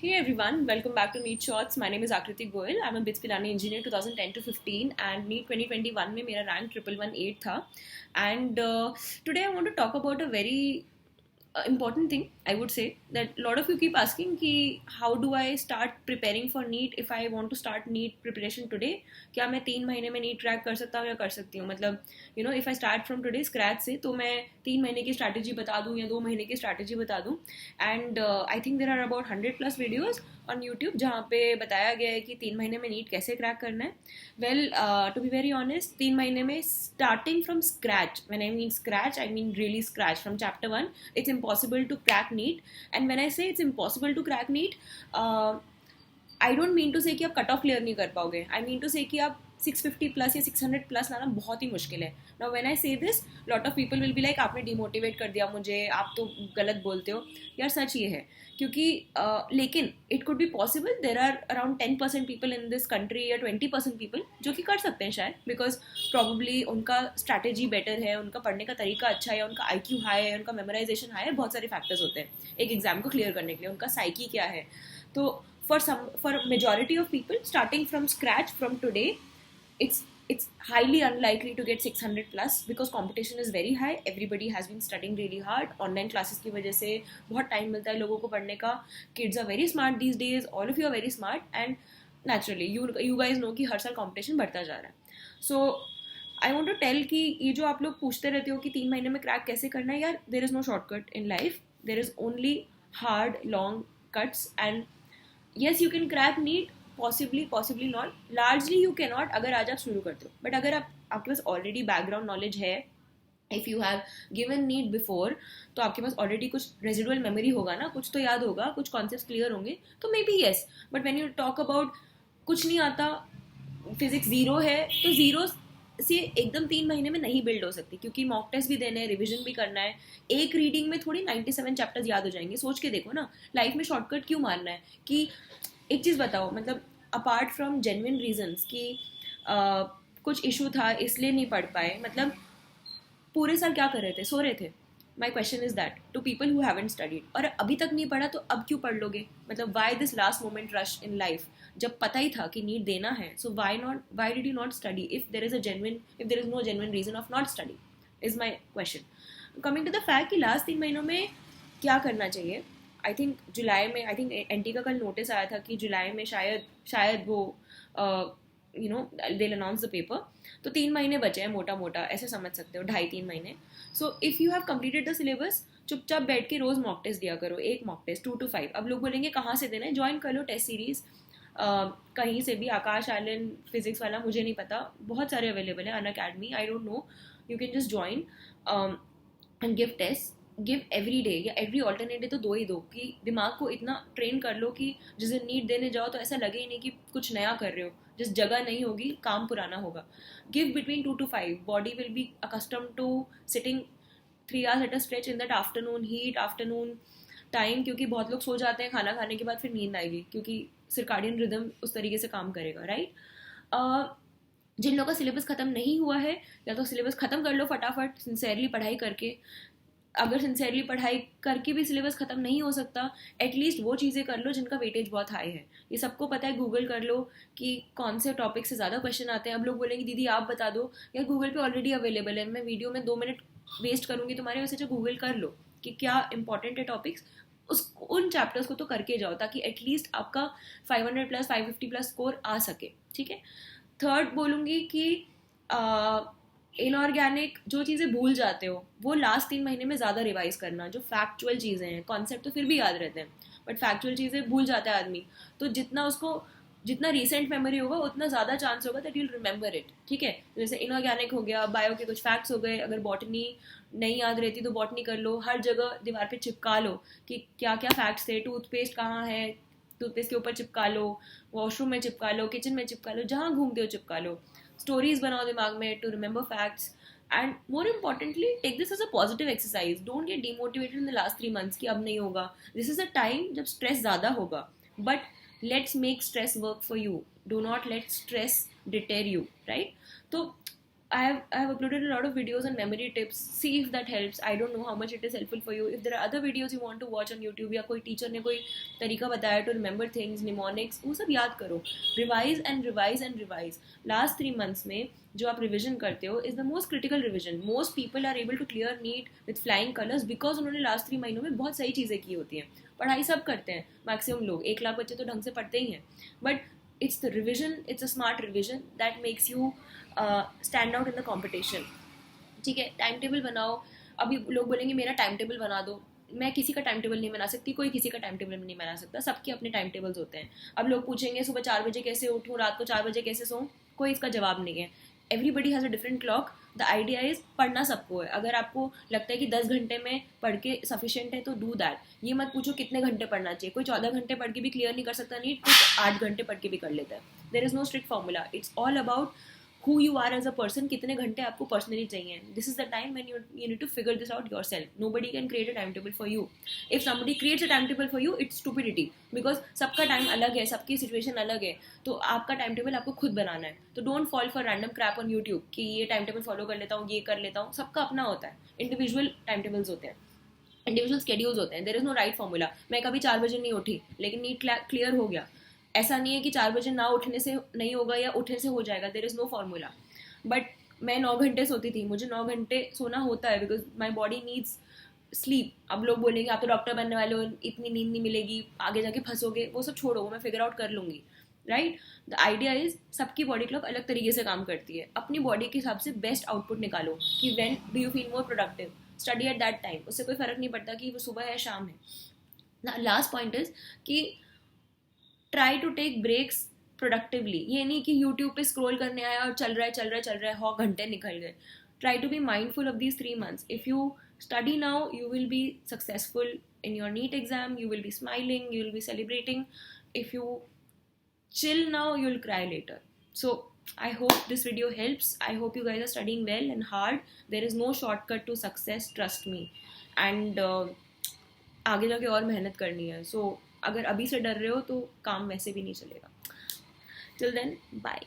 Hey everyone, welcome back to NEET Shots. My name is Akriti Goyal. I'm a BITS Pilani engineer 2010 to 15 and NEET 2021 में मेरा rank 1118 था. And today I want to talk about a very important thing. I would say that a lot of you keep asking कि how do I start preparing for NEET if I want to start NEET preparation today? क्या मैं 3 महीने में NEET crack कर सकता हूँ या कर सकती हूँ? मतलब if I start from today scratch से तो मैं 3 महीने की strategy बता दूँ या 2 महीने की strategy बता दूँ. And I think there are about 100 plus videos on YouTube जहाँ पे बताया गया है कि 3 महीने में NEET कैसे क्रैक करना है. Well, to be very honest, 3 महीने में starting from scratch, when I mean scratch, I mean really scratch from chapter 1, it's impossible to crack NEET. And when I say it's impossible to crack NEET, I don't mean to say कि आप cut off clear नहीं कर पाओगे. I mean to say कि आप 650 plus या 600 plus लाना बहुत ही मुश्किल है. नाउ व्हेन आई से this, lot of people will be like आपने डिमोटिवेट कर दिया मुझे, आप तो गलत बोलते हो. यार सच ये है क्योंकि लेकिन it could be possible. There are around 10% people in this country या 20% पीपल जो कि कर सकते हैं शायद, बिकॉज प्रॉबली उनका स्ट्रैटेजी बेटर है, उनका पढ़ने का तरीका अच्छा है, उनका IQ हाई है, उनका मेमोराइजेशन हाई है. बहुत सारे फैक्टर्स होते हैं एक एग्जाम को क्लियर करने के लिए. उनका साइकी क्या है. तो for majority of people starting from scratch from today, it's highly unlikely to get 600 plus because competition is very high. Everybody has been studying really hard. Online classes की वजह से बहुत टाइम मिलता है लोगों को पढ़ने का. Kids are very smart these days. All of you are very smart and naturally you guys know कि हर साल competition बढ़ता जा रहा है. So I want to tell कि ये जो आप लोग पूछते रहते हो कि 3 महीने में क्रैक कैसे करना है, यार there is no shortcut in life. There is only hard long cuts and yes you can crack NEET, possibly not, largely you cannot अगर आज आप शुरू करते हो. बट अगर आपके पास ऑलरेडी बैकग्राउंड नॉलेज है, if you have given NEET before, तो आपके पास ऑलरेडी कुछ रेजिडुअल मेमोरी होगा ना, कुछ तो याद होगा, कुछ कॉन्सेप्ट क्लियर होंगे, तो may be yes. But when you talk about कुछ नहीं आता, फिजिक्स जीरो है, तो जीरो से एकदम 3 महीने में नहीं बिल्ड हो सकती क्योंकि मॉक टेस्ट भी देने हैं, रिविजन भी करना है. एक रीडिंग में थोड़ी 97 चैप्टर्स याद हो जाएंगे. सोच के देखो ना, लाइफ में शॉर्टकट क्यों मारना है. कि एक चीज़ बताओ, मतलब अपार्ट फ्रॉम जेन्युइन रीजंस कि कुछ इशू था इसलिए नहीं पढ़ पाए, मतलब पूरे साल क्या कर रहे थे, सो रहे थे. My question is that to people who haven't studied. और अभी तक नहीं पढ़ा तो अब क्यों पढ़ लोगे. मतलब why this last moment rush in life जब पता ही था कि नीट देना है. So why did you not study if there is no genuine reason of not study is my question. Coming to the fact कि लास्ट 3 महीनों में क्या करना चाहिए. आई थिंक जुलाई में, आई थिंक एनटी का कल नोटिस आया था कि जुलाई में शायद वो they'll announce the paper. तो 3 महीने बचे हैं मोटा मोटा, ऐसे समझ सकते हो, 2.5-3 महीने. So if you have completed the syllabus, चुपचाप बैठ के रोज़ मॉक टेस्ट दिया करो. एक मॉक टेस्ट 2 to 5. अब लोग बोलेंगे कहाँ से देना है, ज्वाइन कर लो टेस्ट सीरीज़ कहीं से भी. आकाश आइलैंड फिजिक्स वाला मुझे नहीं पता, बहुत सारे अवेलेबल है. Unacademy, I don't know, you can just join and give test. Give every day या एवरी ऑल्टरनेट डे, तो 2 ही दो कि दिमाग को इतना ट्रेन कर लो कि जिस दिन नीट देने जाओ तो ऐसा लगे ही नहीं कि कुछ नया कर रहे हो. जिस जगह नहीं होगी, काम पुराना होगा. Give between 2 to 5. Body will be accustomed to sitting 3 hours at a stretch in that afternoon heat, afternoon time. क्योंकि बहुत लोग सो जाते हैं खाना खाने के बाद, फिर नींद आएगी क्योंकि सर्काडियन रिदम उस तरीके से काम करेगा, राइट. जिन लोगों का सिलेबस ख़त्म नहीं हुआ है, या तो सिलेबस ख़त्म कर लो फटाफट सिंसेयरली पढ़ाई करके. अगर सिंसेयरली पढ़ाई करके भी सिलेबस ख़त्म नहीं हो सकता, एटलीस्ट वो चीज़ें कर लो जिनका वेटेज बहुत हाई है. ये सबको पता है, गूगल कर लो कि कौन से टॉपिक से ज़्यादा क्वेश्चन आते हैं. अब लोग बोलेंगे दीदी आप बता दो. यार गूगल पे ऑलरेडी अवेलेबल है. मैं वीडियो में 2 मिनट वेस्ट करूँगी तुम्हारे, वैसे जो गूगल कर लो कि क्या इंपॉर्टेंट है टॉपिक्स, उन चैप्टर्स को तो करके जाओ ताकि एटलीस्ट आपका 500 प्लस 550 प्लस स्कोर आ सके. ठीक है. थर्ड बोलूँगी कि इनऑर्गेनिक जो चीज़ें भूल जाते हो वो लास्ट 3 महीने में ज़्यादा रिवाइज करना. जो फैक्चुअल चीज़ें हैं, कॉन्सेप्ट तो फिर भी याद रहते हैं, बट फैक्चुअल चीज़ें भूल जाता है आदमी. तो जितना रिसेंट मेमोरी होगा उतना ज़्यादा चांस होगा दैट यूल रिमेंबर इट. ठीक है. जैसे इनऑर्गेनिक हो गया, बायो के कुछ फैक्ट्स हो गए. अगर बॉटनी नहीं याद रहती तो बॉटनी कर लो. हर जगह दीवार पे चिपका लो कि क्या क्या फैक्ट्स थे. टूथपेस्ट कहाँ है, टूथपेस्ट के ऊपर चिपका लो. वॉशरूम में चिपका लो, किचन में चिपका लो, जहाँ घूमते हो चिपका लो. स्टोरीज बनाओ दिमाग में to remember facts. And more importantly, take this as a positive exercise. Don't get demotivated in the last 3 months कि अब नहीं होगा. दिस इज अ टाइम जब स्ट्रेस ज़्यादा होगा, but let's make stress work for you. Do not let stress deter you, right. तो I have uploaded a lot of videos on memory tips. See if that helps. I don't know how much it is helpful for you. If there are other videos you want to watch on YouTube, या कोई teacher ने कोई तरीका बताया to remember things, mnemonics, वो सब याद करो. Revise and revise and revise. Last 3 months में जो आप रिविजन करते हो is the most critical revision. Most people are able to clear NEET with flying colors because उन्होंने last 3 महीनों में बहुत सही चीज़ें की होती हैं. पढ़ाई सब करते हैं मैक्सिमम लोग, 1 लाख बच्चे तो ढंग से पढ़ते ही हैं, but it's the revision, it's a smart revision that makes you stand out in the competition. ठीक है, टाइम टेबल बनाओ. अभी लोग बोलेंगे मेरा टाइम टेबल बना दो. मैं किसी का टाइम टेबल नहीं बना सकती, कोई किसी का टाइम टेबल नहीं बना सकता. सबके अपने टाइम टेबल्स होते हैं. अब लोग पूछेंगे सुबह 4 बजे कैसे उठूँ, रात को 4 बजे कैसे सोऊं, कोई इसका जवाब नहीं है. Everybody has a different clock. The idea is पढ़ना सबको है. अगर आपको लगता है कि 10 घंटे में पढ़ के सफिशिएंट है तो डू दैट. ये मत पूछो कितने घंटे पढ़ना चाहिए. कोई 14 घंटे पढ़ के भी क्लियर नहीं कर सकता नीट, कुछ 8 घंटे पढ़ के भी कर लेता है. There is no strict formula. It's all about who you are as a person, कितने घंटे आपको पर्सनली चाहिए. This is the time when you need to figure this out yourself. Nobody can create a timetable for you. If somebody creates a timetable for you, it's stupidity. Because सबका time अलग है, सबकी situation अलग है, तो आपका time table आपको खुद बनाना है. तो don't fall for random crap on YouTube कि ये टाइम टेबल फॉलो कर लेता हूँ, ये कर लेता हूँ. सबका अपना होता है. इंडिविजुअल टाइम टेबल्स होते हैं, इंडिविजुअल स्केड्यूल्स होते हैं. There is no right formula. मैं कभी 4 बजे नहीं उठी लेकिन नीट क्लियर हो गया. ऐसा नहीं है कि 4 बजे ना उठने से नहीं होगा या उठने से हो जाएगा. There is no formula. But मैं 9 घंटे सोती थी, मुझे 9 घंटे सोना होता है because my body needs sleep. अब लोग बोलेंगे आप तो डॉक्टर बनने वाले हो, इतनी नींद नहीं मिलेगी, आगे जाके फंसोगे. वो सब छोड़ो, वो मैं फिगर आउट कर लूँगी. राइट. द आइडिया इज सबकी बॉडी क्लॉक अलग तरीके से काम करती है. अपनी बॉडी के हिसाब से बेस्ट आउटपुट निकालो कि when do you feel more productive, study at that time. उससे कोई फर्क नहीं पड़ता कि वो सुबह है शाम है. लास्ट पॉइंट इज कि try to take breaks productively. ये नहीं कि यूट्यूब पे स्क्रॉल करने आया और चल रहा है 100 घंटे निकल गए. Try to be mindful of these 3 months. If you study now, you will be successful in your NEET exam. You will be smiling, you will be celebrating. If you chill now, you will cry later. So I hope this video helps. I hope you guys are studying well and hard. There is no shortcut to success, trust me. And आगे जाके और मेहनत करनी है. So अगर अभी से डर रहे हो तो काम वैसे भी नहीं चलेगा. Till then, bye.